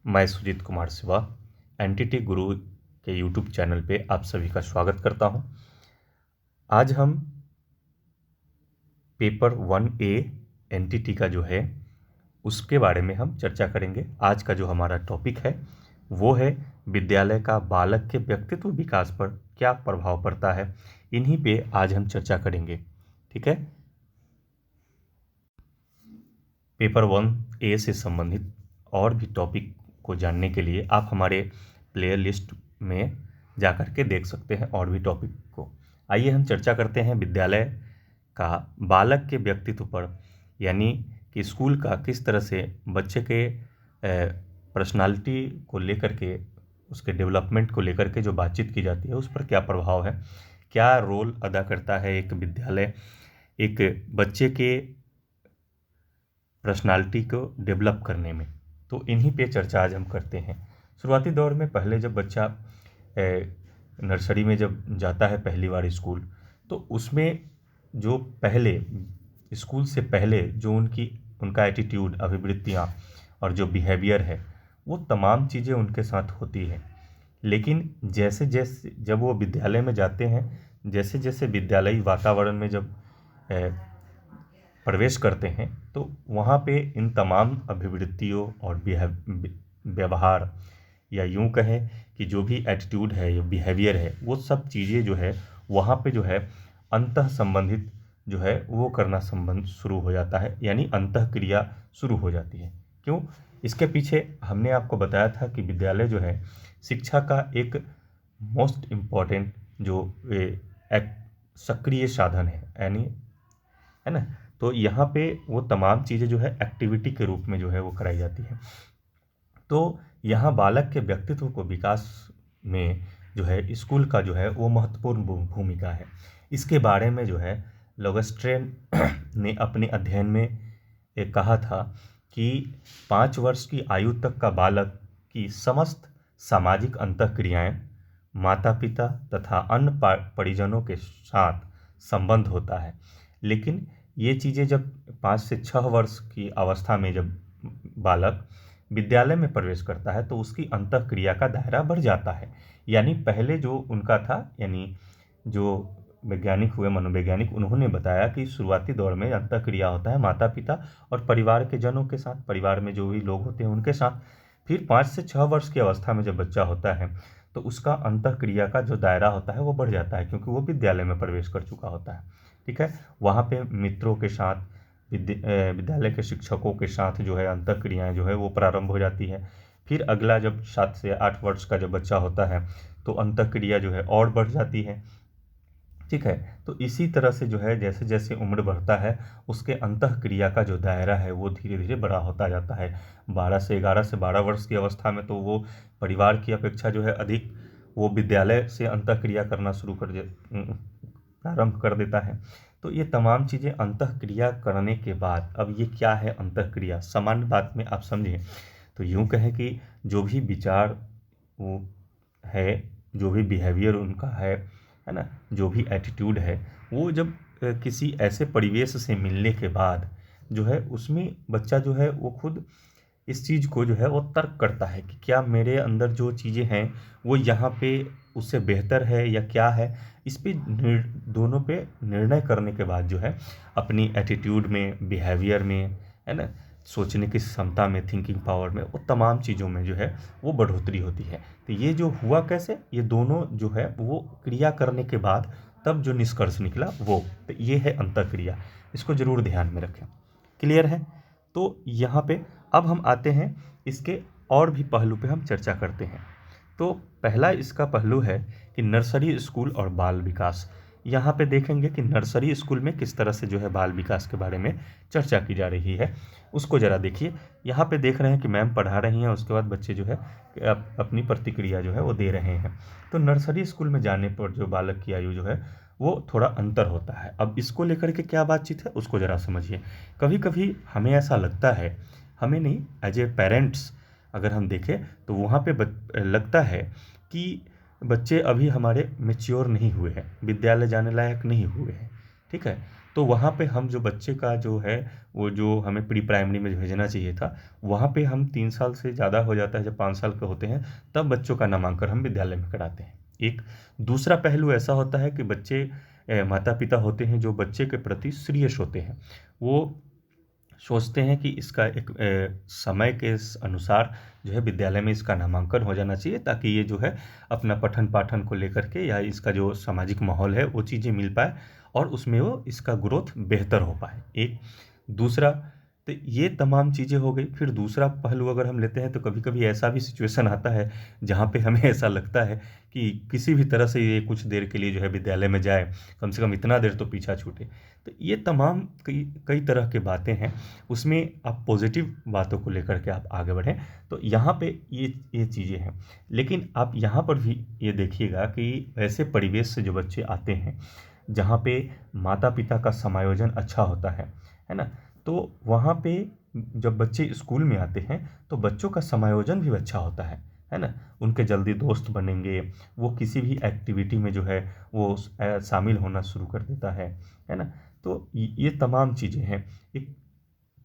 मैं सुजीत कुमार सिवा एनटीटी गुरु के यूट्यूब चैनल पे आप सभी का स्वागत करता हूं। आज हम पेपर 1A एनटीटी का जो है उसके बारे में हम चर्चा करेंगे। आज का जो हमारा टॉपिक है वो है विद्यालय का बालक के व्यक्तित्व विकास पर क्या प्रभाव पड़ता है। इन्हीं पे आज हम चर्चा करेंगे। ठीक है। पेपर 1A से संबंधित और भी टॉपिक को जानने के लिए आप हमारे प्लेयर लिस्ट में जा कर के देख सकते हैं और भी टॉपिक को। आइए हम चर्चा करते हैं विद्यालय का बालक के व्यक्तित्व पर, यानी कि स्कूल का किस तरह से बच्चे के पर्सनालिटी को लेकर के, उसके डेवलपमेंट को लेकर के जो बातचीत की जाती है उस पर क्या प्रभाव है, क्या रोल अदा करता है एक विद्यालय एक बच्चे के पर्सनालिटी को डेवलप करने में। तो इन्हीं पे चर्चा आज हम करते हैं। शुरुआती दौर में पहले जब बच्चा नर्सरी में जब जाता है पहली बार स्कूल, तो उसमें जो पहले स्कूल से पहले जो उनका एटीट्यूड, अभिवृत्तियाँ और जो बिहेवियर है वो तमाम चीज़ें उनके साथ होती है। लेकिन जैसे जैसे जब वो विद्यालय में जाते हैं, जैसे जैसे विद्यालयी वातावरण में जब प्रवेश करते हैं, तो वहाँ पे इन तमाम अभिवृत्तियों और व्यवहार, या यूँ कहें कि जो भी एटीट्यूड है या बिहेवियर है, वो सब चीज़ें जो है वहाँ पे जो है अंतः संबंधित जो है वो करना संबंध शुरू हो जाता है, यानी अंतः क्रिया शुरू हो जाती है। क्यों? इसके पीछे हमने आपको बताया था कि विद्यालय जो है शिक्षा का एक मोस्ट इम्पॉर्टेंट जो एक सक्रिय साधन है, यानी है ना। तो यहाँ पे वो तमाम चीज़ें जो है एक्टिविटी के रूप में जो है वो कराई जाती है। तो यहाँ बालक के व्यक्तित्व को विकास में जो है स्कूल का जो है वो महत्वपूर्ण भूमिका है। इसके बारे में जो है लोगस्ट्रेन ने अपने अध्ययन में एक कहा था कि 5 वर्ष की आयु तक का बालक की समस्त सामाजिक अंतःक्रियाएं माता पिता तथा अन्य परिजनों के साथ संबंध होता है। लेकिन ये चीज़ें जब 5 से 6 वर्ष की अवस्था में जब बालक विद्यालय में प्रवेश करता है तो उसकी अंतःक्रिया का दायरा बढ़ जाता है। यानी पहले जो उनका था, यानी जो वैज्ञानिक हुए, मनोवैज्ञानिक, उन्होंने बताया कि शुरुआती दौर में अंतःक्रिया होता है माता पिता और परिवार के जनों के साथ, परिवार में जो भी लोग होते हैं उनके साथ। फिर 5 से 6 वर्ष की अवस्था में जब बच्चा होता है तो उसका अंतःक्रिया का जो दायरा होता है वो बढ़ जाता है, क्योंकि वो विद्यालय में प्रवेश कर चुका होता है। ठीक है। वहाँ पे मित्रों के साथ, विद्यालय के शिक्षकों के साथ जो है अंतःक्रियाएँ जो है वो प्रारंभ हो जाती है। फिर अगला जब 7 से 8 वर्ष का जब बच्चा होता है तो अंतःक्रिया जो है और बढ़ जाती है। ठीक है। तो इसी तरह से जो है जैसे जैसे उम्र बढ़ता है उसके अंतःक्रिया का जो दायरा है वो धीरे धीरे बड़ा होता जाता है। 11 से 12 वर्ष की अवस्था में तो वो परिवार की अपेक्षा जो है अधिक वो विद्यालय से अंतःक्रिया करना शुरू प्रारंभ कर देता है। तो ये तमाम चीज़ें अंतःक्रिया करने के बाद, अब ये क्या है अंतःक्रिया, सामान्य बात में आप समझें तो यूँ कहें कि जो भी विचार वो है, जो भी बिहेवियर उनका है ना, जो भी एटीट्यूड है, वो जब किसी ऐसे परिवेश से मिलने के बाद जो है उसमें बच्चा जो है वो खुद इस चीज़ को जो है वो तर्क करता है कि क्या मेरे अंदर जो चीज़ें हैं वो यहाँ पे उससे बेहतर है या क्या है। इस पे दोनों पे निर्णय करने के बाद जो है अपनी एटीट्यूड में, बिहेवियर में, है ना, सोचने की क्षमता में, थिंकिंग पावर में, वो तमाम चीज़ों में जो है वो बढ़ोतरी होती है। तो ये जो हुआ कैसे, ये दोनों जो है वो क्रिया करने के बाद तब जो निष्कर्ष निकला वो, तो ये है अंतःक्रिया। इसको ज़रूर ध्यान में रखें। क्लियर है? तो यहाँ पे अब हम आते हैं इसके और भी पहलू पे हम चर्चा करते हैं। तो पहला इसका पहलू है कि नर्सरी स्कूल और बाल विकास। यहाँ पे देखेंगे कि नर्सरी स्कूल में किस तरह से जो है बाल विकास के बारे में चर्चा की जा रही है, उसको ज़रा देखिए। यहाँ पे देख रहे हैं कि मैम पढ़ा रही हैं, उसके बाद बच्चे जो है अपनी प्रतिक्रिया जो है वो दे रहे हैं। तो नर्सरी स्कूल में जाने पर जो बालक की आयु जो है वो थोड़ा अंतर होता है। अब इसको लेकर के क्या बातचीत है उसको ज़रा समझिए। कभी कभी हमें ऐसा लगता है, हमें नहीं, एज ए पेरेंट्स अगर हम देखें तो वहाँ पे लगता है कि बच्चे अभी हमारे मैच्योर नहीं हुए हैं, विद्यालय जाने लायक नहीं हुए हैं। ठीक है। तो वहाँ पे हम जो बच्चे का जो है वो जो हमें प्री प्राइमरी में भेजना चाहिए था, वहाँ पे हम 3 साल से ज़्यादा हो जाता है, जब 5 साल के होते हैं तब बच्चों का नामांकन हम विद्यालय में कराते हैं। एक दूसरा पहलू ऐसा होता है कि बच्चे माता पिता होते हैं जो बच्चे के प्रति सीरियस होते हैं, वो सोचते हैं कि इसका एक समय के अनुसार जो है विद्यालय में इसका नामांकन हो जाना चाहिए, ताकि ये जो है अपना पठन पाठन को लेकर के या इसका जो सामाजिक माहौल है वो चीज़ें मिल पाए और उसमें वो इसका ग्रोथ बेहतर हो पाए। एक दूसरा, तो ये तमाम चीज़ें हो गई। फिर दूसरा पहलू अगर हम लेते हैं तो कभी कभी ऐसा भी सिचुएशन आता है जहाँ पे हमें ऐसा लगता है कि किसी भी तरह से ये कुछ देर के लिए जो है विद्यालय में जाए, कम से कम इतना देर तो पीछा छूटे। तो ये तमाम कई कई तरह की बातें हैं, उसमें आप पॉजिटिव बातों को लेकर के आप आगे बढ़ें। तो यहाँ पे ये चीज़ें हैं, लेकिन आप यहाँ पर भी ये देखिएगा कि ऐसे परिवेश से जो बच्चे आते हैं जहाँ पे माता पिता का समायोजन अच्छा होता है ना, तो वहाँ पे जब बच्चे स्कूल में आते हैं तो बच्चों का समायोजन भी अच्छा होता है ना। उनके जल्दी दोस्त बनेंगे, वो किसी भी एक्टिविटी में जो है वो शामिल होना शुरू कर देता है ना। तो ये तमाम चीज़ें हैं। एक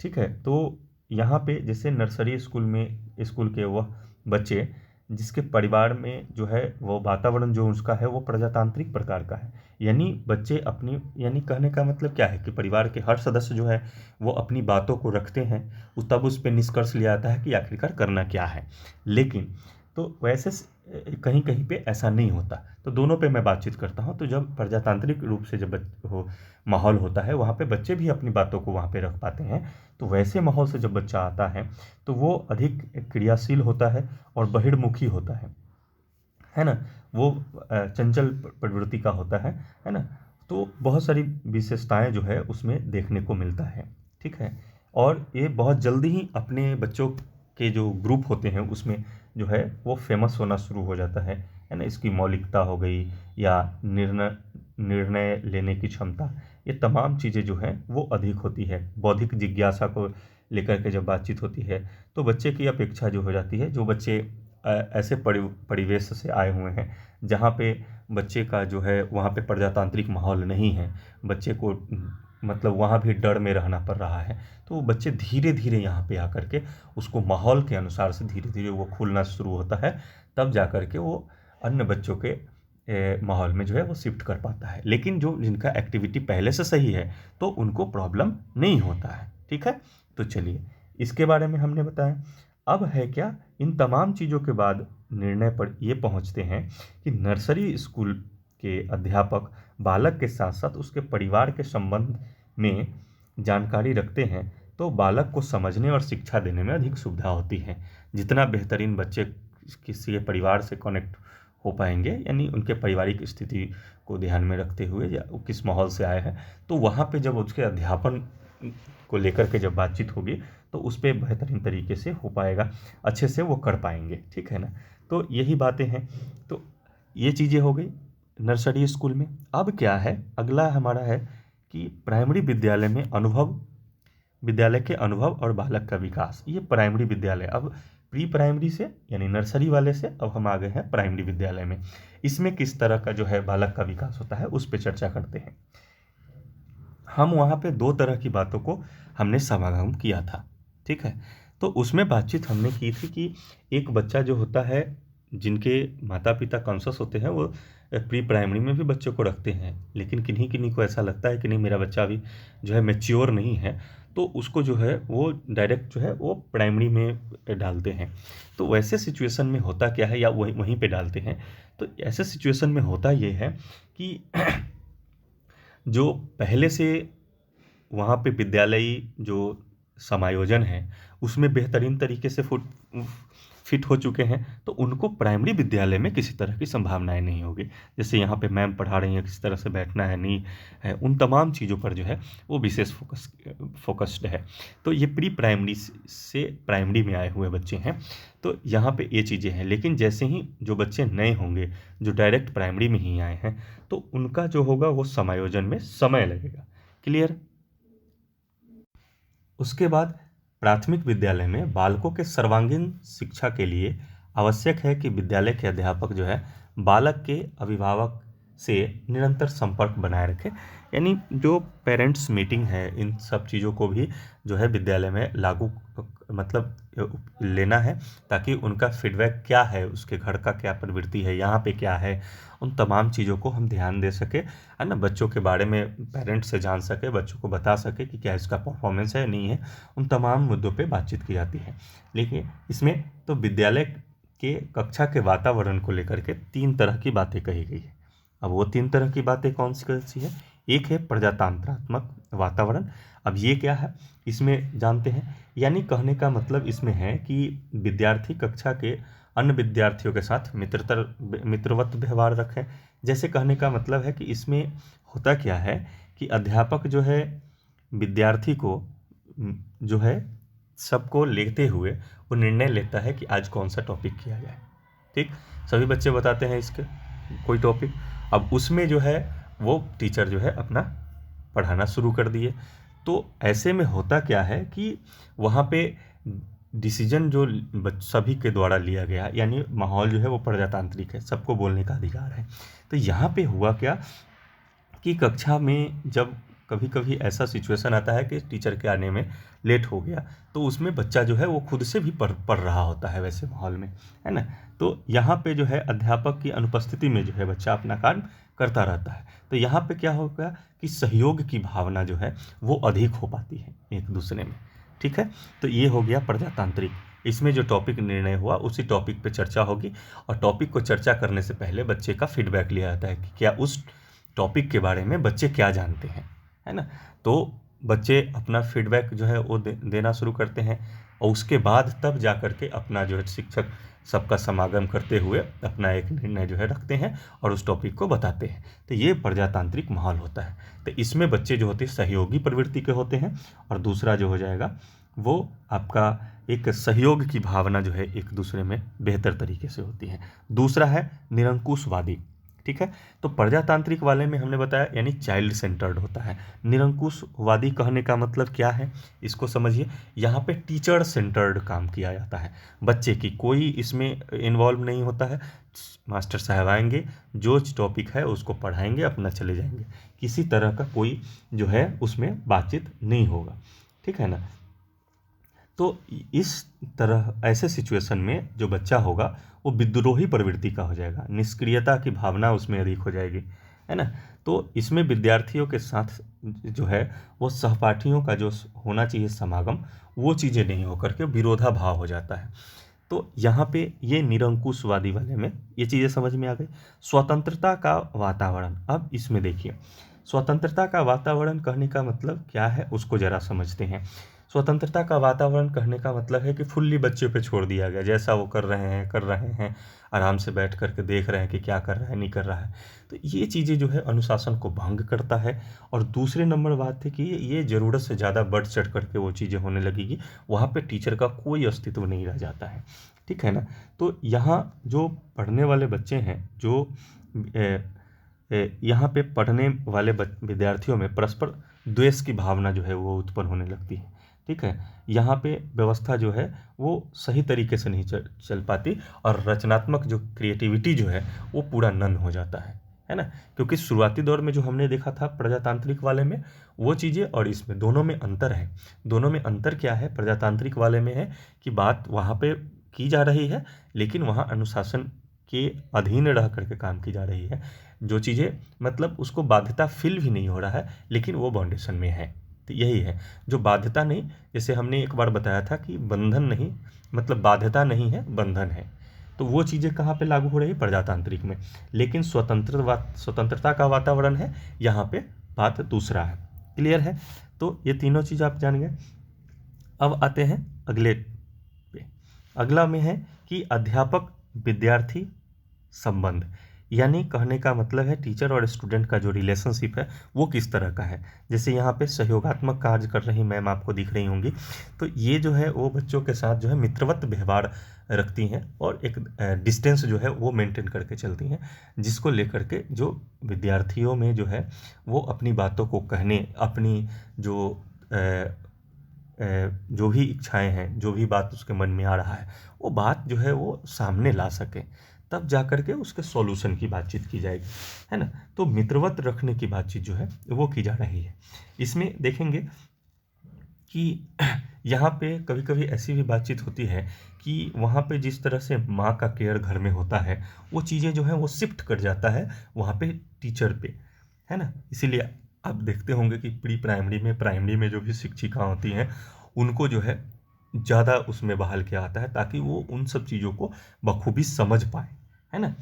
ठीक है, तो यहाँ पे जैसे नर्सरी स्कूल के वह बच्चे जिसके परिवार में जो है वो वातावरण जो उसका है वो प्रजातांत्रिक प्रकार का है, यानी बच्चे अपनी, यानी कहने का मतलब क्या है कि परिवार के हर सदस्य जो है वो अपनी बातों को रखते हैं, तब उस पर निष्कर्ष लिया जाता है कि आखिरकार करना क्या है। लेकिन तो वैसे कहीं कहीं पे ऐसा नहीं होता। तो दोनों पे मैं बातचीत करता हूँ। तो जब प्रजातांत्रिक रूप से जब माहौल होता है वहाँ पे बच्चे भी अपनी बातों को वहाँ पे रख पाते हैं। तो वैसे माहौल से जब बच्चा आता है तो वो अधिक क्रियाशील होता है और बहिर्मुखी होता है ना। वो चंचल प्रवृत्ति का होता है ना। तो बहुत सारी विशेषताएं जो है उसमें देखने को मिलता है, ठीक है। और ये बहुत जल्दी ही अपने बच्चों के जो ग्रुप होते हैं उसमें जो है वो फेमस होना शुरू हो जाता है ना। इसकी मौलिकता हो गई या निर्णय लेने की क्षमता, ये तमाम चीज़ें जो हैं वो अधिक होती है। बौद्धिक जिज्ञासा को लेकर के जब बातचीत होती है तो बच्चे की अपेक्षा जो हो जाती है, जो बच्चे ऐसे परिवेश से आए हुए हैं जहाँ पे बच्चे का जो है वहाँ पे प्रजातांत्रिक माहौल नहीं है, बच्चे को मतलब वहाँ भी डर में रहना पड़ रहा है, तो वो बच्चे धीरे धीरे यहाँ पे आकर के उसको माहौल के अनुसार से धीरे धीरे वो खुलना शुरू होता है, तब जा कर के वो अन्य बच्चों के माहौल में जो है वो शिफ्ट कर पाता है। लेकिन जो जिनका एक्टिविटी पहले से सही है तो उनको प्रॉब्लम नहीं होता है, ठीक है। तो चलिए इसके बारे में हमने बताया। अब है क्या, इन तमाम चीज़ों के बाद निर्णय पर ये पहुंचते हैं कि नर्सरी स्कूल के अध्यापक बालक के साथ साथ उसके परिवार के संबंध में जानकारी रखते हैं, तो बालक को समझने और शिक्षा देने में अधिक सुविधा होती है। जितना बेहतरीन बच्चे किसी के परिवार से कनेक्ट हो पाएंगे, यानी उनके पारिवारिक स्थिति को ध्यान में रखते हुए या वो किस माहौल से आए हैं, तो वहाँ पे जब उसके अध्यापन को लेकर के जब बातचीत होगी तो उस पर बेहतरीन तरीके से हो पाएगा, अच्छे से वो कर पाएंगे, ठीक है ना। तो यही बातें हैं। तो ये चीज़ें हो गई नर्सरी स्कूल में। अब क्या है, अगला हमारा है कि प्राइमरी विद्यालय में विद्यालय के अनुभव और बालक का विकास। ये प्राइमरी विद्यालय, अब प्री प्राइमरी से यानी नर्सरी वाले से अब हम आ गए हैं प्राइमरी विद्यालय में। इसमें किस तरह का जो है बालक का विकास होता है उस पर चर्चा करते हैं। हम वहाँ पे 2 तरह की बातों को हमने समागम किया था, ठीक है। तो उसमें बातचीत हमने की थी कि एक बच्चा जो होता है, जिनके माता पिता कॉन्शस होते हैं, वो प्री प्राइमरी में भी बच्चों को रखते हैं, लेकिन किन्हीं किन्हीं को ऐसा लगता है कि नहीं मेरा बच्चा अभी जो है मैच्योर नहीं है, तो उसको जो है वो डायरेक्ट जो है वो प्राइमरी में डालते हैं। तो वैसे सिचुएशन में होता क्या है, या वहीं पे डालते हैं। तो ऐसे सिचुएशन में होता ये है कि जो पहले से वहाँ पे विद्यालयी जो समायोजन है उसमें बेहतरीन तरीके से फिट हो चुके हैं, तो उनको प्राइमरी विद्यालय में किसी तरह की संभावनाएं नहीं होगी। जैसे यहाँ पे मैम पढ़ा रही हैं, किस तरह से बैठना है नहीं है, उन तमाम चीज़ों पर जो है वो विशेष फोकस्ड है। तो ये प्री प्राइमरी से प्राइमरी में आए हुए बच्चे हैं, तो यहाँ पे ये चीज़ें हैं। लेकिन जैसे ही जो बच्चे नए होंगे जो डायरेक्ट प्राइमरी में ही आए हैं, तो उनका जो होगा वो समायोजन में समय लगेगा। क्लियर। उसके बाद प्राथमिक विद्यालय में बालकों के सर्वांगीण शिक्षा के लिए आवश्यक है कि विद्यालय के अध्यापक जो है बालक के अभिभावक से निरंतर संपर्क बनाए रखें। यानी जो पेरेंट्स मीटिंग है, इन सब चीज़ों को भी जो है विद्यालय में लागू मतलब लेना है, ताकि उनका फीडबैक क्या है, उसके घर का क्या प्रवृत्ति है, यहाँ पे क्या है, उन तमाम चीज़ों को हम ध्यान दे सके, है ना। बच्चों के बारे में पेरेंट्स से जान सके, बच्चों को बता सके कि क्या इसका परफॉर्मेंस है, नहीं है, उन तमाम मुद्दों पे बातचीत की जाती है। लेकिन इसमें तो विद्यालय के कक्षा के वातावरण को लेकर के 3 तरह की बातें कही गई है। अब वो 3 तरह की बातें कौन सी है? एक है प्रजातांत्रात्मक वातावरण। अब ये क्या है, इसमें जानते हैं। यानी कहने का मतलब इसमें है कि विद्यार्थी कक्षा के अन्य विद्यार्थियों के साथ मित्रवत व्यवहार रखें। जैसे कहने का मतलब है कि इसमें होता क्या है कि अध्यापक जो है विद्यार्थी को जो है सबको लेते हुए वो निर्णय लेता है कि आज कौन सा टॉपिक किया जाए। ठीक, सभी बच्चे बताते हैं इसके कोई टॉपिक। अब उसमें जो है वो टीचर जो है अपना पढ़ाना शुरू कर दिए। तो ऐसे में होता क्या है कि वहाँ पे डिसीजन जो सभी के द्वारा लिया गया, यानी माहौल जो है वो प्रजातांत्रिक है, सबको बोलने का अधिकार है। तो यहाँ पे हुआ क्या कि कक्षा में जब कभी कभी ऐसा सिचुएशन आता है कि टीचर के आने में लेट हो गया, तो उसमें बच्चा जो है वो खुद से भी पढ़ रहा होता है वैसे माहौल में, है ना। तो यहाँ पे जो है अध्यापक की अनुपस्थिति में जो है बच्चा अपना कार्य करता रहता है। तो यहाँ पे क्या होगा कि सहयोग की भावना जो है वो अधिक हो पाती है एक दूसरे में। ठीक है, तो ये हो गया प्रजातांत्रिक। इसमें जो टॉपिक निर्णय हुआ उसी टॉपिक पे चर्चा होगी, और टॉपिक को चर्चा करने से पहले बच्चे का फीडबैक लिया जाता है कि क्या उस टॉपिक के बारे में बच्चे क्या जानते हैं, है ना। तो बच्चे अपना फीडबैक जो है वो देना शुरू करते हैं, और उसके बाद तब जा कर के अपना जो है शिक्षक सबका समागम करते हुए अपना एक निर्णय जो है रखते हैं और उस टॉपिक को बताते हैं। तो ये प्रजातांत्रिक माहौल होता है। तो इसमें बच्चे जो होते हैं सहयोगी प्रवृत्ति के होते हैं, और दूसरा जो हो जाएगा वो आपका एक सहयोग की भावना जो है एक दूसरे में बेहतर तरीके से होती है। दूसरा है निरंकुशवादी। ठीक है, तो प्रजातांत्रिक वाले में हमने बताया यानी चाइल्ड सेंटर्ड होता है। निरंकुशवादी कहने का मतलब क्या है, इसको समझिए। यहाँ पे टीचर सेंटर्ड काम किया जाता है, बच्चे की कोई इसमें इन्वॉल्व नहीं होता है। मास्टर साहब आएंगे, जो टॉपिक है उसको पढ़ाएंगे, अपना चले जाएंगे, किसी तरह का कोई जो है उसमें बातचीत नहीं होगा। ठीक है ना। तो इस तरह ऐसे सिचुएशन में जो बच्चा होगा वो विद्रोही प्रवृत्ति का हो जाएगा, निष्क्रियता की भावना उसमें अधिक हो जाएगी, है ना। तो इसमें विद्यार्थियों के साथ जो है वो सहपाठियों का जो होना चाहिए समागम, वो चीज़ें नहीं होकर के विरोधाभाव हो जाता है। तो यहाँ पे ये निरंकुशवादी वाले में ये चीज़ें समझ में आ गई। स्वतंत्रता का वातावरण, अब इसमें देखिए स्वतंत्रता का वातावरण कहने का मतलब क्या है उसको ज़रा समझते हैं। स्वतंत्रता का वातावरण कहने का मतलब है कि फुल्ली बच्चों पे छोड़ दिया गया, जैसा वो कर रहे हैं, आराम से बैठ करके देख रहे हैं कि क्या कर रहा है नहीं कर रहा है। तो ये चीज़ें जो है अनुशासन को भंग करता है। और दूसरे नंबर बात है कि ये ज़रूरत से ज़्यादा बढ़ चढ़ करके वो चीज़ें होने लगेगी, वहाँ पे टीचर का कोई अस्तित्व नहीं रह जाता है। ठीक है ना। तो यहाँ जो पढ़ने वाले बच्चे हैं, जो यहाँ पे पढ़ने वाले विद्यार्थियों में परस्पर द्वेष की भावना जो है वो उत्पन्न होने लगती है। ठीक है, यहाँ पे व्यवस्था जो है वो सही तरीके से नहीं चल पाती, और रचनात्मक जो क्रिएटिविटी जो है वो पूरा नन हो जाता है ना। क्योंकि शुरुआती दौर में जो हमने देखा था प्रजातांत्रिक वाले में वो चीज़ें, और इसमें दोनों में अंतर है। दोनों में अंतर क्या है, प्रजातांत्रिक वाले में है कि बात वहाँ पे की जा रही है, लेकिन वहाँ अनुशासन के अधीन रह करके काम की जा रही है। जो चीज़ें मतलब उसको बाध्यता फील भी नहीं हो रहा है, लेकिन वो बाउंडेशन में है। तो यही है जो बाध्यता नहीं, जैसे हमने एक बार बताया था कि बंधन नहीं, मतलब बाध्यता नहीं है, बंधन है। तो वो चीज़ें कहाँ पे लागू हो रही है, प्रजातांत्रिक में। लेकिन स्वतंत्रता का वातावरण है, यहाँ पे बात दूसरा है। क्लियर है। तो ये तीनों चीज़ आप जान गए। अब आते हैं अगले पे। अगला में है कि अध्यापक विद्यार्थी संबंध, यानी कहने का मतलब है टीचर और स्टूडेंट का जो रिलेशनशिप है वो किस तरह का है। जैसे यहाँ पे सहयोगात्मक कार्य कर रही मैम आपको दिख रही होंगी, तो ये जो है वो बच्चों के साथ जो है मित्रवत व्यवहार रखती हैं, और एक डिस्टेंस जो है वो मेंटेन करके चलती हैं, जिसको लेकर के जो विद्यार्थियों में जो है वो अपनी बातों को कहने, अपनी जो भी इच्छाएं हैं, जो भी बात उसके मन में आ रहा है, वो बात जो है वो सामने ला सके। तब जा कर के उसके सॉल्यूशन की बातचीत की जाएगी, है ना। तो मित्रवत रखने की बातचीत जो है वो की जा रही है। इसमें देखेंगे कि यहाँ पे कभी कभी ऐसी भी बातचीत होती है कि वहाँ पे जिस तरह से माँ का केयर घर में होता है, वो चीज़ें जो है वो शिफ्ट कर जाता है वहाँ पे टीचर पे, है ना। इसीलिए आप देखते होंगे कि प्री प्राइमरी में जो भी शिक्षिका होती हैं उनको जो है ज़्यादा उसमें बहाल किया आता है, ताकि वो उन सब चीज़ों को बखूबी समझ पाए, है ना।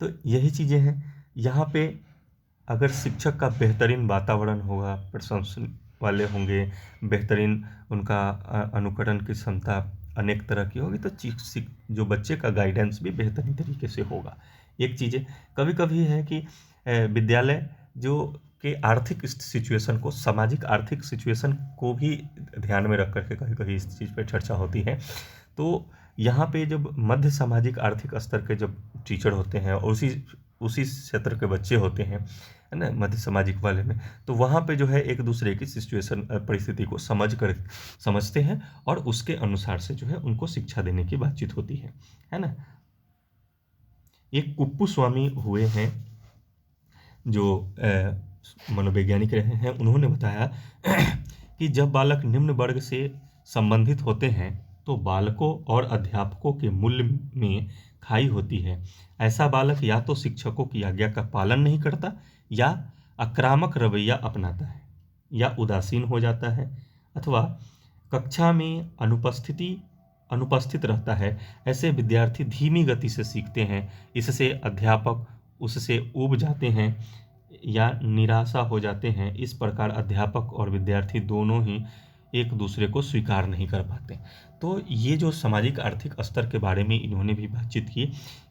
तो यही चीज़ें हैं यहाँ पे। अगर शिक्षक का बेहतरीन वातावरण होगा, प्रशंसन वाले होंगे, बेहतरीन उनका अनुकरण की क्षमता अनेक तरह की होगी, तो जो बच्चे का गाइडेंस भी बेहतरीन तरीके से होगा। एक चीज़ें कभी कभी है कि विद्यालय जो के आर्थिक सिचुएशन को, सामाजिक आर्थिक सिचुएशन को भी ध्यान में रख करके कभी कभी इस चीज़ पर चर्चा होती है। तो यहाँ पे जब मध्य सामाजिक आर्थिक स्तर के जब टीचर होते हैं और उसी क्षेत्र के बच्चे होते हैं, है ना, मध्य सामाजिक वाले में, तो वहाँ पे जो है एक दूसरे की सिचुएशन परिस्थिति को समझते हैं और उसके अनुसार से जो है उनको शिक्षा देने की बातचीत होती है ना। एक कुप्पू स्वामी हुए हैं जो मनोवैज्ञानिक रहे हैं, उन्होंने बताया कि जब बालक निम्न वर्ग से संबंधित होते हैं तो बालकों और अध्यापकों के मूल्य में खाई होती है। ऐसा बालक या तो शिक्षकों की आज्ञा का पालन नहीं करता, या आक्रामक रवैया अपनाता है, या उदासीन हो जाता है, अथवा कक्षा में अनुपस्थित रहता है। ऐसे विद्यार्थी धीमी गति से सीखते हैं, इससे अध्यापक उससे ऊब जाते हैं या निराशा हो जाते हैं। इस प्रकार अध्यापक और विद्यार्थी दोनों ही एक दूसरे को स्वीकार नहीं कर पाते। तो ये जो सामाजिक आर्थिक स्तर के बारे में इन्होंने भी बातचीत की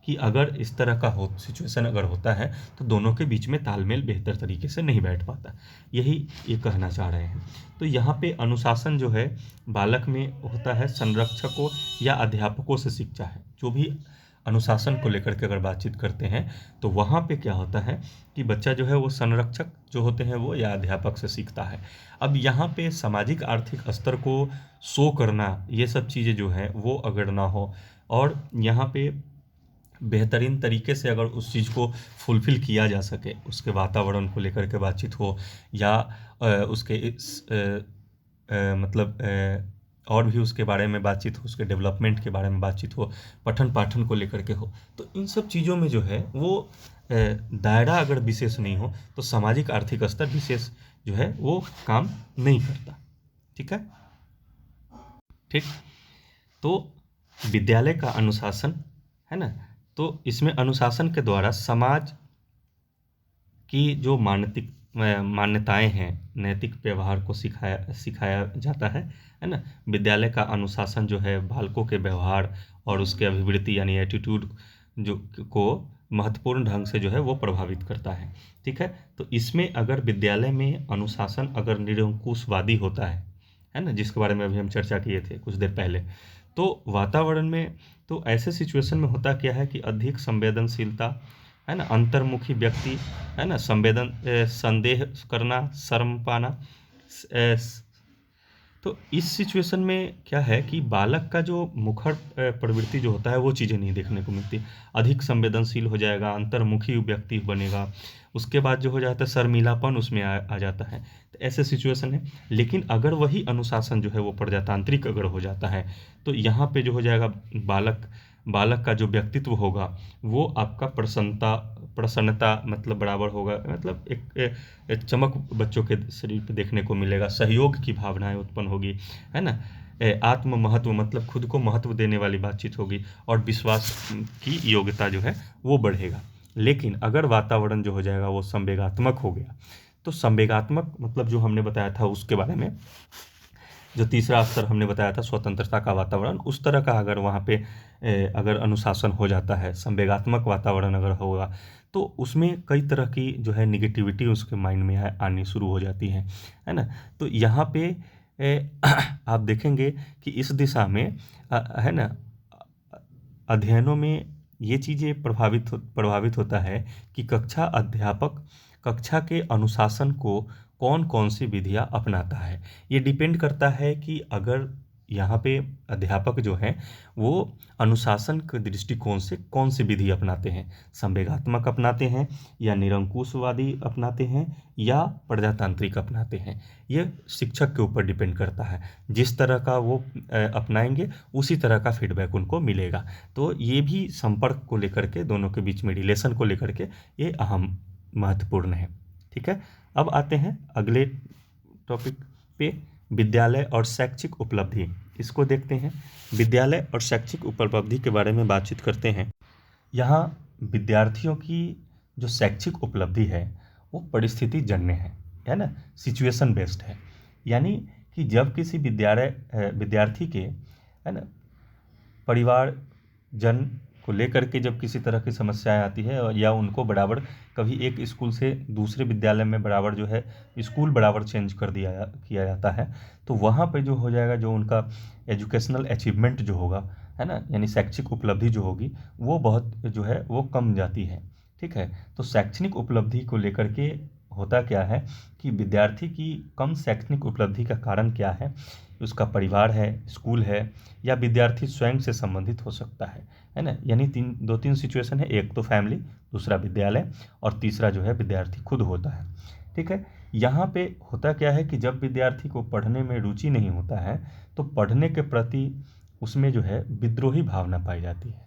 कि अगर इस तरह का सिचुएशन अगर होता है तो दोनों के बीच में तालमेल बेहतर तरीके से नहीं बैठ पाता, यही ये कहना चाह रहे हैं। तो यहाँ पे अनुशासन जो है बालक में होता है, संरक्षकों या अध्यापकों से शिक्षा है। जो भी अनुशासन को लेकर के अगर बातचीत करते हैं तो वहाँ पे क्या होता है कि बच्चा जो है वो संरक्षक जो होते हैं वो या अध्यापक से सीखता है। अब यहाँ पे सामाजिक आर्थिक स्तर को शो करना, ये सब चीज़ें जो है वो अगर ना हो और यहाँ पे बेहतरीन तरीके से अगर उस चीज़ को फुलफ़िल किया जा सके, उसके वातावरण को लेकर के बातचीत हो, या उसके मतलब और भी उसके बारे में बातचीत हो, उसके डेवलपमेंट के बारे में बातचीत हो, पठन पाठन को लेकर के हो, तो इन सब चीज़ों में जो है वो दायरा अगर विशेष नहीं हो तो सामाजिक आर्थिक स्तर विशेष जो है वो काम नहीं करता। ठीक है, ठीक। तो विद्यालय का अनुशासन है ना, तो इसमें अनुशासन के द्वारा समाज की जो मान्यताएं हैं, नैतिक व्यवहार को सिखाया जाता है ना। विद्यालय का अनुशासन जो है बालकों के व्यवहार और उसके अभिवृत्ति यानी एटीट्यूड जो को महत्वपूर्ण ढंग से जो है वो प्रभावित करता है। ठीक है, तो इसमें अगर विद्यालय में अनुशासन अगर निरंकुशवादी होता है ना, जिसके बारे में अभी हम चर्चा किए थे कुछ देर पहले, तो वातावरण में तो ऐसे सिचुएशन में होता क्या है कि अधिक संवेदनशीलता, है ना, अंतर्मुखी व्यक्ति, है ना, संदेह करना, शर्म पाना, तो इस सिचुएशन में क्या है कि बालक का जो मुखर प्रवृत्ति जो होता है वो चीज़ें नहीं देखने को मिलती। अधिक संवेदनशील हो जाएगा, अंतर्मुखी व्यक्ति बनेगा, उसके बाद जो हो जाता है शर्मीलापन उसमें आ जाता है। तो ऐसे सिचुएशन है। लेकिन अगर वही अनुशासन जो है वो प्रजातांत्रिक अगर हो जाता है तो यहाँ पे जो हो जाएगा बालक का जो व्यक्तित्व होगा वो आपका प्रसन्नता मतलब बराबर होगा, मतलब एक चमक बच्चों के शरीर पे देखने को मिलेगा, सहयोग की भावनाएं उत्पन्न होगी, है ना, आत्म महत्व मतलब खुद को महत्व देने वाली बातचीत होगी और विश्वास की योग्यता जो है वो बढ़ेगा। लेकिन अगर वातावरण जो हो जाएगा वो संवेगात्मक हो गया, तो संवेगात्मक मतलब जो हमने बताया था उसके बारे में, जो तीसरा स्तर हमने बताया था स्वतंत्रता का वातावरण, उस तरह का अगर वहाँ पे अगर अनुशासन हो जाता है, संवेगात्मक वातावरण अगर होगा, तो उसमें कई तरह की जो है निगेटिविटी उसके माइंड में आनी शुरू हो जाती है ना। तो यहाँ पे आप देखेंगे कि इस दिशा में है ना, अध्ययनों में ये चीज़ें प्रभावित होता है कि अध्यापक कक्षा के अनुशासन को कौन कौन सी विधियाँ अपनाता है। ये डिपेंड करता है कि अगर यहाँ पे अध्यापक जो हैं वो अनुशासन के दृष्टिकोण से कौन सी विधि अपनाते हैं, संवेगात्मक अपनाते हैं या निरंकुशवादी अपनाते हैं या प्रजातांत्रिक अपनाते हैं। ये शिक्षक के ऊपर डिपेंड करता है। जिस तरह का वो अपनाएंगे उसी तरह का फीडबैक उनको मिलेगा। तो ये भी संपर्क को लेकर के, दोनों के बीच में रिलेशन को लेकर के ये अहम महत्वपूर्ण है। ठीक है, अब आते हैं अगले टॉपिक पे, विद्यालय और शैक्षिक उपलब्धि। इसको देखते हैं। विद्यालय और शैक्षिक उपलब्धि के बारे में बातचीत करते हैं। यहाँ विद्यार्थियों की जो शैक्षिक उपलब्धि है वो परिस्थिति जन्य है ना, सिचुएशन बेस्ड है। यानी कि जब किसी विद्यार्थी के, है ना, परिवार जन को लेकर के जब किसी तरह की समस्याएं आती है या उनको बराबर कभी एक स्कूल से दूसरे विद्यालय में बराबर जो है स्कूल बराबर चेंज कर किया जाता है, तो वहाँ पे जो हो जाएगा, जो उनका एजुकेशनल अचीवमेंट जो होगा, है ना, यानी शैक्षिक उपलब्धि जो होगी वो बहुत जो है वो कम जाती है। ठीक है, तो शैक्षणिक उपलब्धि को लेकर के होता क्या है कि विद्यार्थी की कम शैक्षणिक उपलब्धि का कारण क्या है, उसका परिवार है, स्कूल है, या विद्यार्थी स्वयं से संबंधित हो सकता है ना। यानी दो तीन सिचुएशन है, एक तो फैमिली, दूसरा विद्यालय, और तीसरा जो है विद्यार्थी खुद होता है। ठीक है, यहाँ पे होता क्या है कि जब विद्यार्थी को पढ़ने में रुचि नहीं होता है तो पढ़ने के प्रति उसमें जो है विद्रोही भावना पाई जाती है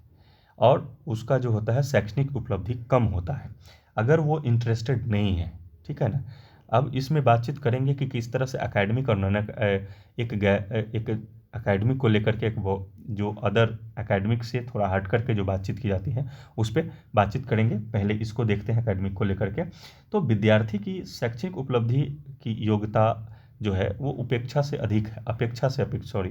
और उसका जो होता है शैक्षणिक उपलब्धि कम होता है अगर वो इंटरेस्टेड नहीं है। ठीक है ना। अब इसमें बातचीत करेंगे कि किस तरह से एकेडमिक और नॉन एक एकेडमिक को लेकर के, एक वो जो अदर एकेडमिक से थोड़ा हट करके जो बातचीत की जाती है उस पर बातचीत करेंगे। पहले इसको देखते हैं एकेडमिक को लेकर के। तो विद्यार्थी की शैक्षणिक उपलब्धि की योग्यता जो है वो अपेक्षा से सॉरी।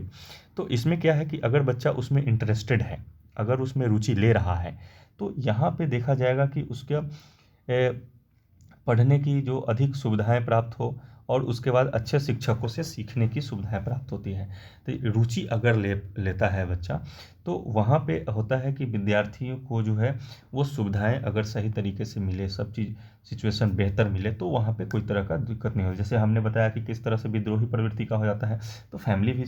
तो इसमें क्या है कि अगर बच्चा उसमें इंटरेस्टेड है, अगर उसमें रुचि ले रहा है, तो यहाँ पे देखा जाएगा कि उसके पढ़ने की जो अधिक सुविधाएं प्राप्त हो और उसके बाद अच्छे शिक्षकों से सीखने की सुविधाएं प्राप्त होती है। तो रुचि अगर लेता है बच्चा, तो वहाँ पे होता है कि विद्यार्थियों को जो है वो सुविधाएं अगर सही तरीके से मिले, सब चीज़ सिचुएशन बेहतर मिले, तो वहाँ पे कोई तरह का दिक्कत नहीं हो। जैसे हमने बताया कि किस तरह से विद्रोही प्रवृत्ति का हो जाता है, तो फैमिली भी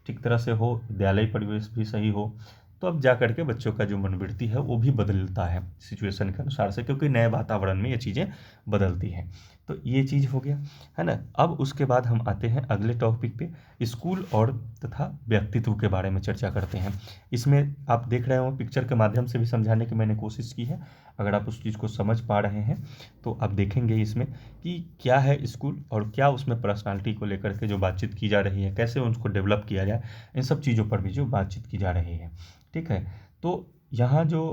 ठीक तरह से हो, विद्यालय परिवेश भी सही हो, तो अब जा करके बच्चों का जो मनोवृत्ति है वो भी बदलता है सिचुएशन के अनुसार से, क्योंकि नए वातावरण में ये चीज़ें बदलती हैं। तो ये चीज़ हो गया, है ना। अब उसके बाद हम आते हैं अगले टॉपिक पे, स्कूल और तथा व्यक्तित्व के बारे में चर्चा करते हैं। इसमें आप देख रहे हो पिक्चर के माध्यम से भी समझाने की मैंने कोशिश की है। अगर आप उस चीज़ को समझ पा रहे हैं तो आप देखेंगे इसमें कि क्या है स्कूल और क्या उसमें पर्सनालिटी को लेकर के जो बातचीत की जा रही है, कैसे उनको डेवलप किया जाए, इन सब चीज़ों पर भी जो बातचीत की जा रही है। ठीक है, तो यहाँ जो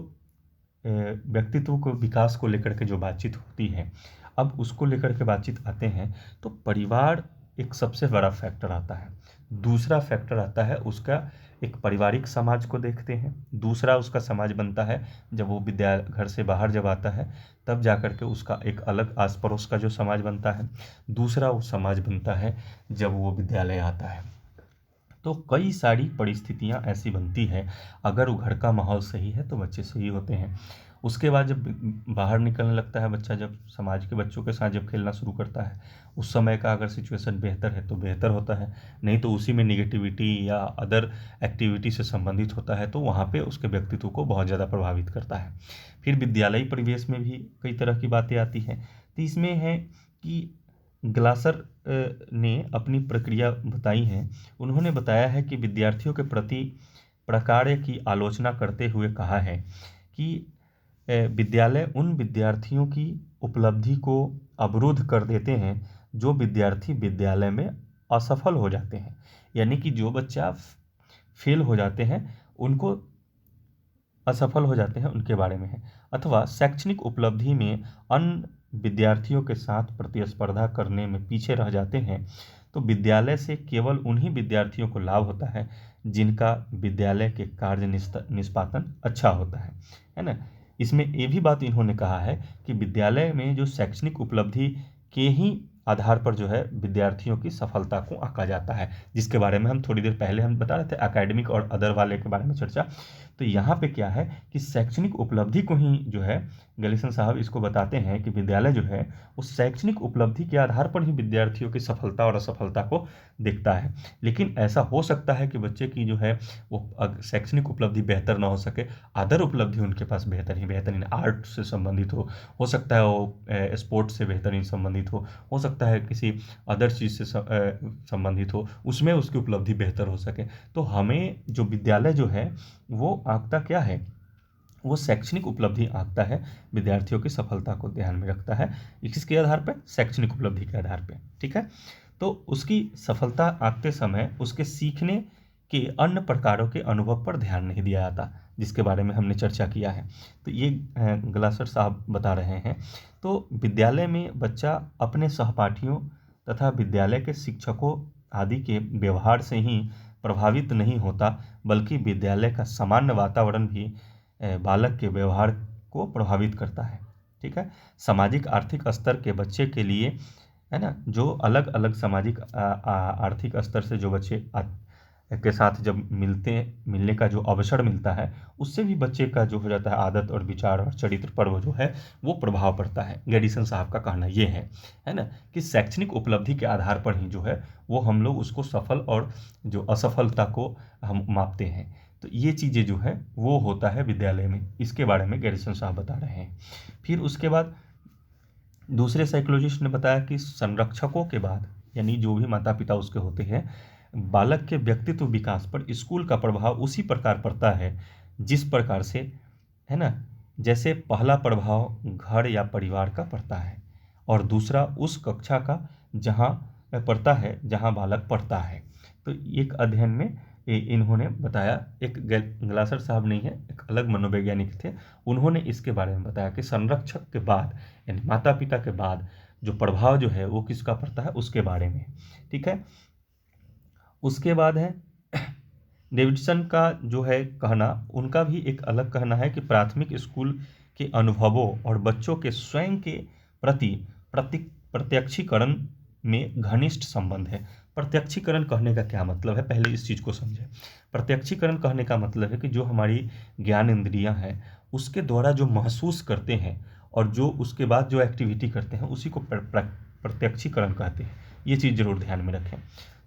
व्यक्तित्व को विकास को लेकर के जो बातचीत होती है, अब उसको लेकर के बातचीत आते हैं तो परिवार एक सबसे बड़ा फैक्टर आता है। दूसरा फैक्टर आता है उसका एक पारिवारिक समाज को देखते हैं। दूसरा उसका समाज बनता है जब वो घर से बाहर जब आता है, तब जा कर के उसका एक अलग आस पड़ोस का जो समाज बनता है। दूसरा वो समाज बनता है जब वो विद्यालय आता है। तो कई सारी परिस्थितियां ऐसी बनती है, अगर वो घर का माहौल सही है तो बच्चे सही होते हैं। उसके बाद जब बाहर निकलने लगता है बच्चा, जब समाज के बच्चों के साथ जब खेलना शुरू करता है, उस समय का अगर सिचुएशन बेहतर है तो बेहतर होता है, नहीं तो उसी में निगेटिविटी या अदर एक्टिविटी से संबंधित होता है, तो वहाँ पे उसके व्यक्तित्व को बहुत ज़्यादा प्रभावित करता है। फिर विद्यालयी परिवेश में भी कई तरह की बातें आती हैं। तो इसमें है कि ग्लासर ने अपनी प्रक्रिया बताई है। उन्होंने बताया है कि विद्यार्थियों के प्रति प्रकार की आलोचना करते हुए कहा है कि विद्यालय उन विद्यार्थियों की उपलब्धि को अवरुद्ध कर देते हैं जो विद्यार्थी विद्यालय में असफल हो जाते हैं। यानी कि जो बच्चा फेल हो जाते हैं, उनको असफल हो जाते हैं, उनके बारे में है। अथवा शैक्षणिक उपलब्धि में अन्य विद्यार्थियों के साथ प्रतिस्पर्धा करने में पीछे रह जाते हैं, तो विद्यालय से केवल उन्हीं विद्यार्थियों को लाभ होता है जिनका विद्यालय के कार्य निष्पादन अच्छा होता है ना। इसमें ये भी बात इन्होंने कहा है कि विद्यालय में जो शैक्षणिक उपलब्धि के ही आधार पर जो है विद्यार्थियों की सफलता को आंका जाता है, जिसके बारे में हम थोड़ी देर पहले हम बता रहे थे, एकेडमिक और अदर वाले के बारे में चर्चा। तो यहाँ पे क्या है कि शैक्षणिक उपलब्धि को ही जो है गलीसन साहब इसको बताते हैं कि विद्यालय जो है उस शैक्षणिक उपलब्धि के आधार पर ही विद्यार्थियों की सफलता और असफलता को देखता है। लेकिन ऐसा हो सकता है कि बच्चे की जो है वो शैक्षणिक उपलब्धि बेहतर ना हो सके, अदर उपलब्धि उनके पास बेहतरीन आर्ट से संबंधित हो सकता है वो स्पोर्ट्स से बेहतरीन संबंधित हो सकता है किसी अदर चीज़ से संबंधित हो, उसमें उसकी उपलब्धि बेहतर हो सके। तो हमें जो विद्यालय जो है वो आंकता क्या है, वो शैक्षणिक उपलब्धि आंकता है, विद्यार्थियों की सफलता को ध्यान में रखता है। किसके आधार पर? शैक्षणिक उपलब्धि के आधार पर। ठीक है, तो उसकी सफलता आंकते समय उसके सीखने के अन्य प्रकारों के अनुभव पर ध्यान नहीं दिया जाता, जिसके बारे में हमने चर्चा किया है। तो ये ग्लासर साहब बता रहे हैं। तो विद्यालय में बच्चा अपने सहपाठियों तथा विद्यालय के शिक्षकों आदि के व्यवहार से ही प्रभावित नहीं होता, बल्कि विद्यालय का सामान्य वातावरण भी बालक के व्यवहार को प्रभावित करता है। ठीक है, सामाजिक आर्थिक स्तर के बच्चे के लिए, है ना, जो अलग अलग सामाजिक आर्थिक स्तर से जो बच्चे के साथ जब मिलने का जो अवसर मिलता है, उससे भी बच्चे का जो हो जाता है आदत और विचार और चरित्र पर वो जो है वो प्रभाव पड़ता है। गैडिसन साहब का कहना ये है ना, कि शैक्षणिक उपलब्धि के आधार पर ही जो है वो हम लोग उसको सफल और जो असफलता को हम मापते हैं। तो ये चीज़ें जो है वो होता है विद्यालय में, इसके बारे में गैडिसन साहब बता रहे हैं। फिर उसके बाद दूसरे साइकोलॉजिस्ट ने बताया कि संरक्षकों के बाद, यानी जो भी माता पिता उसके होते हैं, बालक के व्यक्तित्व विकास पर स्कूल का प्रभाव उसी प्रकार पड़ता है जिस प्रकार से, है ना, जैसे पहला प्रभाव घर या परिवार का पड़ता है और दूसरा उस कक्षा का जहाँ पड़ता है जहाँ बालक पढ़ता है। तो एक अध्ययन में इन्होंने बताया, एक ग्लासर साहब नहीं है, एक अलग मनोवैज्ञानिक थे, उन्होंने इसके बारे में बताया कि संरक्षक के बाद यानी माता पिता के बाद जो प्रभाव जो है वो किसका पड़ता है उसके बारे में। ठीक है, उसके बाद है डेविडसन का जो है कहना, उनका भी एक अलग कहना है कि प्राथमिक स्कूल के अनुभवों और बच्चों के स्वयं के प्रति प्रत्यक्षीकरण में घनिष्ठ संबंध है। प्रत्यक्षीकरण कहने का क्या मतलब है, पहले इस चीज़ को समझें। प्रत्यक्षीकरण कहने का मतलब है कि जो हमारी ज्ञान इंद्रियां हैं उसके द्वारा जो महसूस करते हैं और जो उसके बाद जो एक्टिविटी करते हैं उसी को प्रत्यक्षीकरण कहते हैं। ये चीज़ जरूर ध्यान में रखें।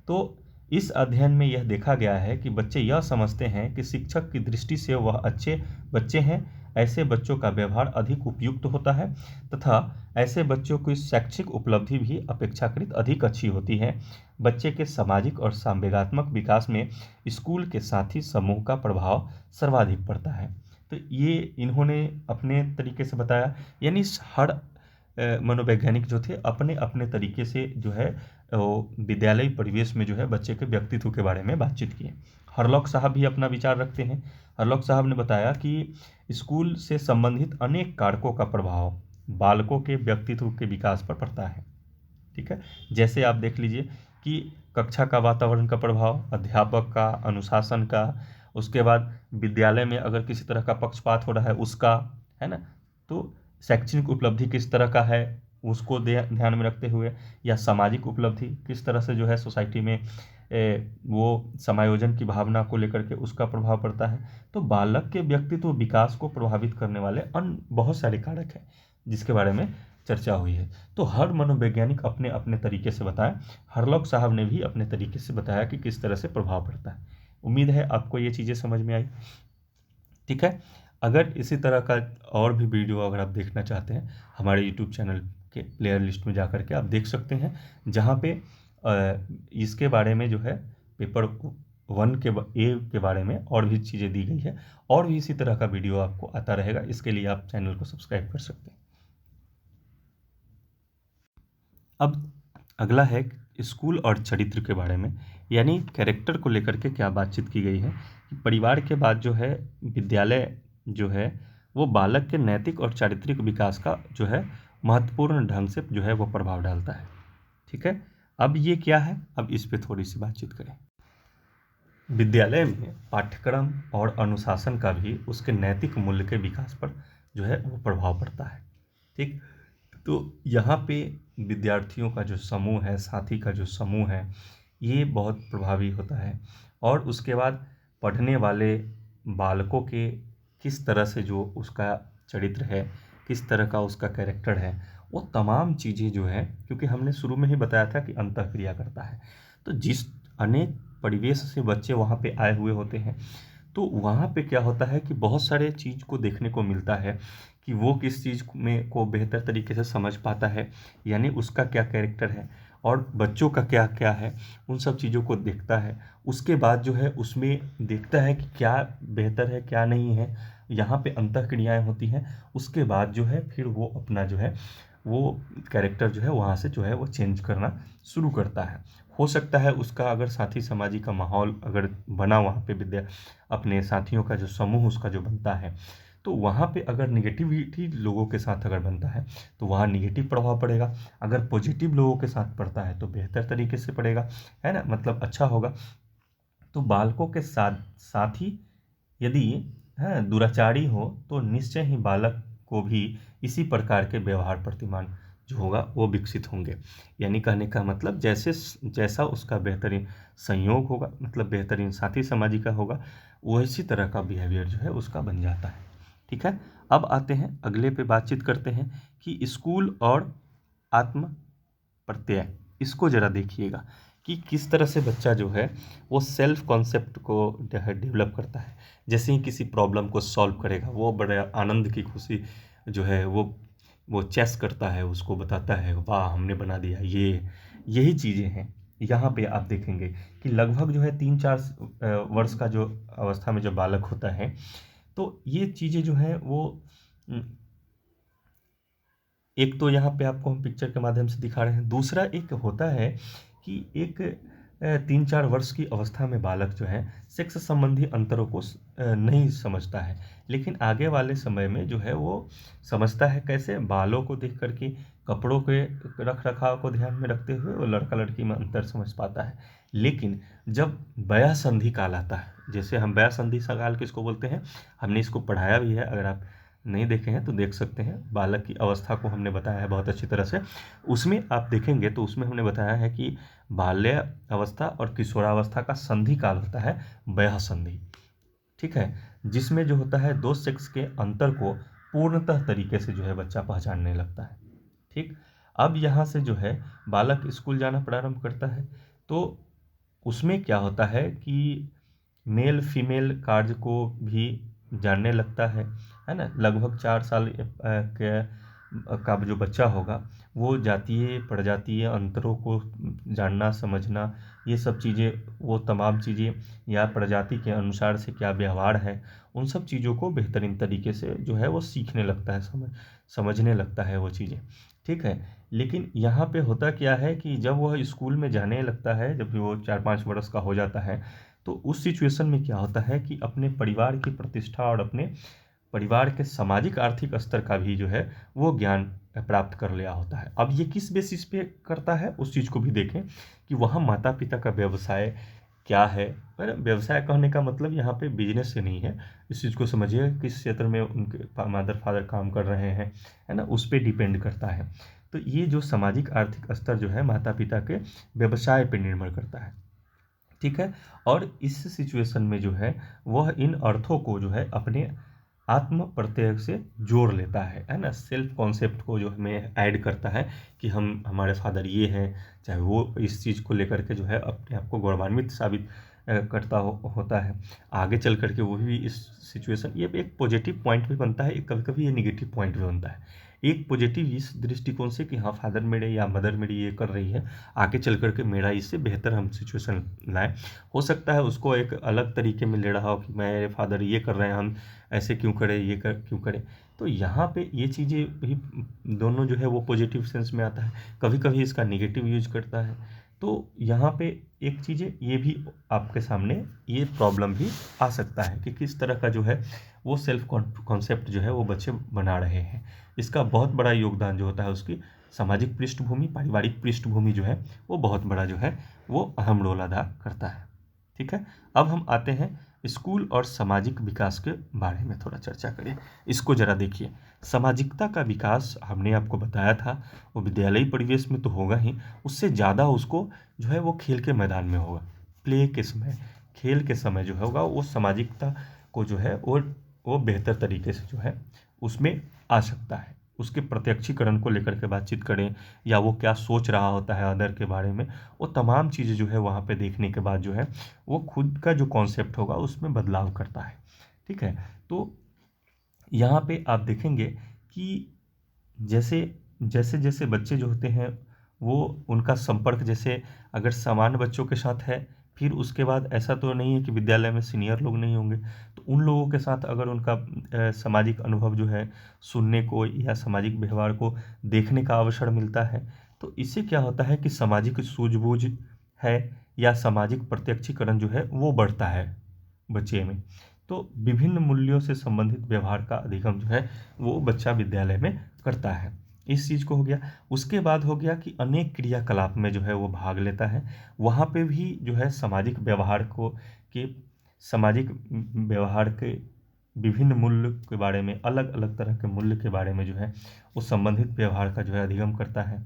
तो इस अध्ययन में यह देखा गया है कि बच्चे यह समझते हैं कि शिक्षक की दृष्टि से वह अच्छे बच्चे हैं, ऐसे बच्चों का व्यवहार अधिक उपयुक्त होता है तथा ऐसे बच्चों की शैक्षिक उपलब्धि भी अपेक्षाकृत अधिक अच्छी होती है। बच्चे के सामाजिक और संवेगात्मक विकास में स्कूल के साथी समूह का प्रभाव सर्वाधिक पड़ता है। तो ये इन्होंने अपने तरीके से बताया, यानी हर मनोवैज्ञानिक जो थे अपने अपने तरीके से जो है विद्यालय परिवेश में जो है बच्चे के व्यक्तित्व के बारे में बातचीत किए। हरलॉक साहब भी अपना विचार रखते हैं। हरलॉक साहब ने बताया कि स्कूल से संबंधित अनेक कारकों का प्रभाव बालकों के व्यक्तित्व के विकास पर पड़ता है। ठीक है, जैसे आप देख लीजिए कि कक्षा का वातावरण का प्रभाव, अध्यापक का, अनुशासन का, उसके बाद विद्यालय में अगर किसी तरह का पक्षपात हो रहा है उसका, है ना, तो शैक्षणिक उपलब्धि किस तरह का है उसको ध्यान में रखते हुए, या सामाजिक उपलब्धि किस तरह से जो है सोसाइटी में वो समायोजन की भावना को लेकर के उसका प्रभाव पड़ता है। तो बालक के व्यक्तित्व विकास को प्रभावित करने वाले अन्य बहुत सारे कारक हैं जिसके बारे में चर्चा हुई है। तो हर मनोवैज्ञानिक अपने अपने तरीके से बताया, हरलॉक साहब ने भी अपने तरीके से बताया कि किस तरह से प्रभाव पड़ता है। उम्मीद है आपको ये चीज़ें समझ में आई। ठीक है, अगर इसी तरह का और भी वीडियो अगर आप देखना चाहते हैं, हमारे यूट्यूब चैनल के प्लेयर लिस्ट में जा कर के आप देख सकते हैं, जहाँ पे इसके बारे में जो है पेपर 1 के बारे में और भी चीज़ें दी गई है, और भी इसी तरह का वीडियो आपको आता रहेगा। इसके लिए आप चैनल को सब्सक्राइब कर सकते हैं। अब अगला है स्कूल और चरित्र के बारे में, यानी कैरेक्टर को लेकर के क्या बातचीत की गई है कि परिवार के बाद जो है विद्यालय जो है वो बालक के नैतिक और चारित्रिक विकास का जो है महत्वपूर्ण ढंग से जो है वो प्रभाव डालता है। ठीक है, अब ये क्या है, अब इस पे थोड़ी सी बातचीत करें। विद्यालय में पाठ्यक्रम और अनुशासन का भी उसके नैतिक मूल्य के विकास पर जो है वो प्रभाव पड़ता है। ठीक, तो यहाँ पे विद्यार्थियों का जो समूह है, साथी का जो समूह है, ये बहुत प्रभावी होता है। और उसके बाद पढ़ने वाले बालकों के किस तरह से जो उसका चरित्र है, किस तरह का उसका कैरेक्टर है, वो तमाम चीज़ें जो है, क्योंकि हमने शुरू में ही बताया था कि अंतःक्रिया करता है। तो जिस अनेक परिवेश से बच्चे वहाँ पे आए हुए होते हैं, तो वहाँ पे क्या होता है कि बहुत सारे चीज़ को देखने को मिलता है कि वो किस चीज़ में को बेहतर तरीके से समझ पाता है, यानी उसका क्या कैरेक्टर है और बच्चों का क्या क्या है, उन सब चीज़ों को देखता है। उसके बाद जो है उसमें देखता है कि क्या बेहतर है क्या नहीं है, यहाँ पे अंतःक्रियाएँ होती हैं। उसके बाद जो है फिर वो अपना जो है वो कैरेक्टर जो है वहाँ से जो है वो चेंज करना शुरू करता है। हो सकता है उसका अगर साथी समाजी का माहौल अगर बना वहाँ पे विद्या अपने साथियों का जो समूह उसका जो बनता है, तो वहाँ पे अगर निगेटिविटी लोगों के साथ अगर बनता है तो वहाँ निगेटिव प्रभाव पड़ेगा। अगर पॉजिटिव लोगों के साथ पड़ता है तो बेहतर तरीके से पड़ेगा, है ना, मतलब अच्छा होगा। तो बालकों के साथ ही यदि दुराचारी हो तो निश्चय ही बालक को भी इसी प्रकार के व्यवहार प्रतिमान जो होगा वो विकसित होंगे। यानी कहने का मतलब जैसे जैसा उसका बेहतरीन संयोग होगा, मतलब बेहतरीन साथी समाजी का होगा, वैसी तरह का बिहेवियर जो है उसका बन जाता है। ठीक है। अब आते हैं अगले पे, बातचीत करते हैं कि स्कूल और आत्म प्रत्यय, इसको ज़रा देखिएगा कि किस तरह से बच्चा जो है वो सेल्फ कॉन्सेप्ट को डेवलप करता है। जैसे ही किसी प्रॉब्लम को सॉल्व करेगा, वो बड़े आनंद की खुशी जो है वो चेस करता है, उसको बताता है वाह हमने बना दिया, ये यही चीज़ें हैं। यहाँ पे आप देखेंगे कि लगभग जो है 3-4 वर्ष का जो अवस्था में जब बालक होता है, तो ये चीज़ें जो है वो एक तो यहाँ पे आपको हम पिक्चर के माध्यम से दिखा रहे हैं। दूसरा एक होता है कि एक 3-4 वर्ष की अवस्था में बालक जो है सेक्स संबंधी अंतरों को नहीं समझता है, लेकिन आगे वाले समय में जो है वो समझता है। कैसे? बालों को देख करके, कपड़ों के रख रखाव को ध्यान में रखते हुए वो लड़का लड़की में अंतर समझ पाता है। लेकिन जब वयः संधि काल आता है, जैसे हम वयः संधि काल किसको बोलते हैं, हमने इसको पढ़ाया भी है, अगर आप नहीं देखे हैं तो देख सकते हैं। बालक की अवस्था को हमने बताया है बहुत अच्छी तरह से। उसमें आप देखेंगे तो उसमें हमने बताया है कि बाल्य अवस्था और किशोरावस्था का संधि काल होता है वयः संधि। ठीक है, जिसमें जो होता है दो सेक्स के अंतर को पूर्णतः तरीके से जो है बच्चा पहचानने लगता है। ठीक, अब यहाँ से जो है बालक स्कूल जाना प्रारंभ करता है, तो उसमें क्या होता है कि मेल फीमेल कार्य को भी जानने लगता है ना। लगभग 4 साल का जो बच्चा होगा वो जातीय प्रजातीय अंतरों को जानना समझना, ये सब चीज़ें, वो तमाम चीज़ें या प्रजाति के अनुसार से क्या व्यवहार है, उन सब चीज़ों को बेहतरीन तरीके से जो है वो सीखने लगता है, समझने लगता है वो चीज़ें। ठीक है, लेकिन यहाँ पे होता क्या है कि जब वह स्कूल में जाने लगता है, जब वो 4-5 वर्ष का हो जाता है, तो उस सिचुएशन में क्या होता है कि अपने परिवार की प्रतिष्ठा और अपने परिवार के सामाजिक आर्थिक स्तर का भी जो है वो ज्ञान प्राप्त कर लिया होता है। अब ये किस बेसिस पे करता है उस चीज़ को भी देखें कि वहाँ माता पिता का व्यवसाय क्या है। पर व्यवसाय कहने का मतलब यहाँ पे बिजनेस से नहीं है, इस चीज़ को समझिए किस क्षेत्र में उनके मदर फादर काम कर रहे हैं, है ना, उस पर डिपेंड करता है। तो ये जो सामाजिक आर्थिक स्तर जो है माता पिता के व्यवसाय पर निर्भर करता है। ठीक है, और इस सिचुएशन में जो है वह इन अर्थों को जो है अपने आत्म प्रत्यय से जोड़ लेता है ना, सेल्फ कॉन्सेप्ट को जो हमें ऐड करता है कि हम हमारे फादर ये हैं, चाहे वो इस चीज़ को लेकर के जो है अपने आप को गौरवान्वित साबित करता होता है। आगे चल करके वो भी इस सिचुएशन, ये एक पॉजिटिव पॉइंट भी बनता है, एक कभी कभी ये निगेटिव पॉइंट भी बनता है। एक पॉजिटिव इस दृष्टिकोण से कि हाँ फादर मेरे या मदर मेरी ये कर रही है, आगे चल करके मेरा इससे बेहतर हम सिचुएशन लाएं। हो सकता है उसको एक अलग तरीके में ले रहा हो कि मेरे फादर ये कर रहे हैं, हम ऐसे क्यों करें, ये कर क्यों करें। तो यहाँ पे ये चीज़ें भी दोनों जो है वो पॉजिटिव सेंस में आता है, कभी कभी इसका निगेटिव यूज करता है। तो यहाँ पे एक चीज़ें ये भी आपके सामने ये प्रॉब्लम भी आ सकता है कि किस तरह का जो है वो सेल्फ कॉन्सेप्ट जो है वो बच्चे बना रहे हैं। इसका बहुत बड़ा योगदान जो होता है उसकी सामाजिक पृष्ठभूमि, पारिवारिक पृष्ठभूमि जो है वो बहुत बड़ा जो है वो अहम रोल अदा करता है। ठीक है, अब हम आते हैं स्कूल और सामाजिक विकास के बारे में थोड़ा चर्चा करें। इसको ज़रा देखिए, सामाजिकता का विकास हमने आपको बताया था वो विद्यालयी परिवेश में तो होगा ही, उससे ज़्यादा उसको जो है वो खेल के मैदान में होगा। प्ले के समय, खेल के समय जो होगा वो सामाजिकता को जो है वो बेहतर तरीके से जो है उसमें आ सकता है। उसके प्रत्यक्षीकरण को लेकर के बातचीत करें, या वो क्या सोच रहा होता है अदर के बारे में, वो तमाम चीज़ें जो है वहाँ पे देखने के बाद जो है वो खुद का जो कॉन्सेप्ट होगा उसमें बदलाव करता है। ठीक है, तो यहाँ पे आप देखेंगे कि जैसे जैसे जैसे बच्चे जो होते हैं वो उनका संपर्क, जैसे अगर सामान्य बच्चों के साथ है, फिर उसके बाद ऐसा तो नहीं है कि विद्यालय में सीनियर लोग नहीं होंगे, तो उन लोगों के साथ अगर उनका सामाजिक अनुभव जो है सुनने को या सामाजिक व्यवहार को देखने का अवसर मिलता है, तो इससे क्या होता है कि सामाजिक सूझबूझ है या सामाजिक प्रत्यक्षीकरण जो है वो बढ़ता है बच्चे में। तो विभिन्न मूल्यों से संबंधित व्यवहार का अधिगम जो है वो बच्चा विद्यालय में करता है। इस चीज़ को हो गया। उसके बाद हो गया कि अनेक क्रियाकलाप में जो है वो भाग लेता है। वहाँ पे भी जो है के सामाजिक व्यवहार के विभिन्न मूल्य के बारे में, अलग अलग तरह के मूल्य के बारे में जो है वो संबंधित व्यवहार का जो है अधिगम करता है।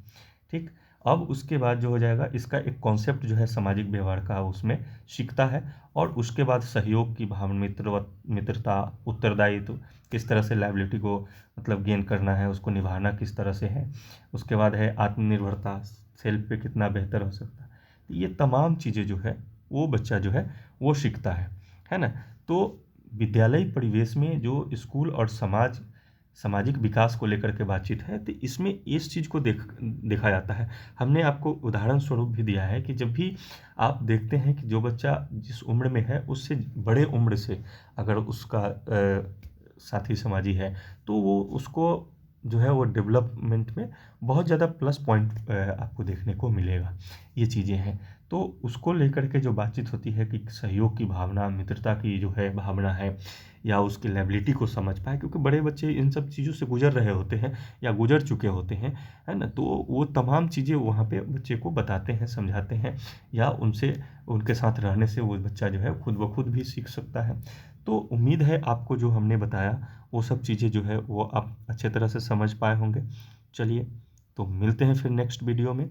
ठीक, अब उसके बाद जो हो जाएगा, इसका एक कॉन्सेप्ट जो है सामाजिक व्यवहार का उसमें सीखता है। और उसके बाद सहयोग की भावना, मित्रता, उत्तरदायित्व, किस तरह से लायबिलिटी को मतलब गेन करना है, उसको निभाना किस तरह से है। उसके बाद है आत्मनिर्भरता, सेल्फ पे कितना बेहतर हो सकता है। तो ये तमाम चीज़ें जो है वो बच्चा जो है वो सीखता है ना। तो विद्यालय परिवेश में जो स्कूल और सामाजिक विकास को लेकर के बातचीत है, तो इसमें इस चीज़ को देखा जाता है। हमने आपको उदाहरण स्वरूप भी दिया है कि जब भी आप देखते हैं कि जो बच्चा जिस उम्र में है उससे बड़े उम्र से अगर उसका साथी समाजी है, तो वो उसको जो है वो डेवलपमेंट में बहुत ज़्यादा प्लस पॉइंट आपको देखने को मिलेगा। ये चीज़ें हैं, तो उसको लेकर के जो बातचीत होती है कि सहयोग की भावना, मित्रता की जो है भावना है, या उसकी लायबिलिटी को समझ पाए, क्योंकि बड़े बच्चे इन सब चीज़ों से गुजर रहे होते हैं या गुजर चुके होते हैं, है ना। तो वो तमाम चीज़ें वहाँ पे बच्चे को बताते हैं, समझाते हैं, या उनके साथ रहने से वो बच्चा जो है खुद ब खुद भी सीख सकता है। तो उम्मीद है आपको जो हमने बताया वो सब चीज़ें जो है वो आप अच्छे तरह से समझ पाए होंगे। चलिए, तो मिलते हैं फिर नेक्स्ट वीडियो में।